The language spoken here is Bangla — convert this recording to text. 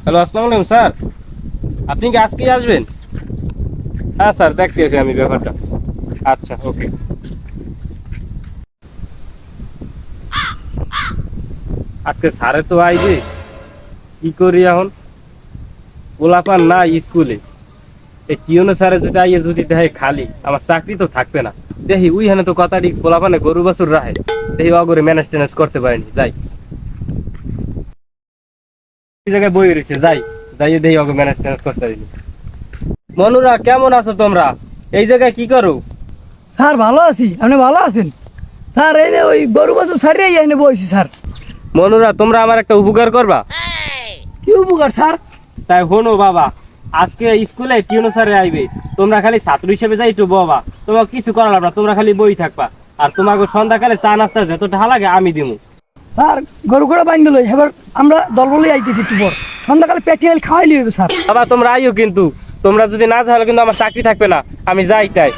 হ্যালো, আসসালামু আলাইকুম স্যার। আপনি কি আজকেই আসবেন? হ্যাঁ স্যার, দেখতেছি আমি ব্যাপারটা। আচ্ছা, ওকে। আজকে স্যারে তো আইবে, কি করি এখন? পোলাপান না স্কুলে। এই টিউনো স্যারে যদি আইয়ে যদি দেখে খালি, আমার চাকরি তো থাকবে না। দেখি উইখানে তো কথাটি পোলাপানে গরু বাছুর রাখে, দেখি অগরে ম্যানেজ ট্যানেজ করতে পারিনি। যাই এই জায়গায় বই রয়েছে, যাই যাই দেখি অগে ম্যানেজ ট্যানেজ করতে পারিনি। মনুরা, কেমন আছো তোমরা? এই জায়গায় কি করো? স্যার ভালো আছি, আপনি ভালো আছেন? স্যার এই যে ওই গরু বাছুর সারিয়ে এনে বইছি স্যার। মনুরা, তোমরা আমার একটা উপকার করবা? কি উপকার স্যার? তাই হনো বাবা, আজকে স্কুলে টিউনো স্যারে আইবে। তোমরা খালি ছাত্র হিসেবে যাই একটু বাবা, তোমাকে কিছু করা লাগবে না, তোমরা খালি বই থাকবা। আর তোমাকে সন্ধ্যাকালে চা নাস্তা যত টাকা লাগে আমি দিমু। স্যার গরু ঘোড়া বাইন্ধ লই, এবার আমরা দল বলে আইতেছি একটু পর, সন্ধ্যাকালে পেটিয়াল খাওয়াইলি হবে স্যার। বাবা তোমরা আইও, কিন্তু তোমরা যদি না যাও কিন্তু আমার চাকরি থাকবে না। আমি যাই তাই।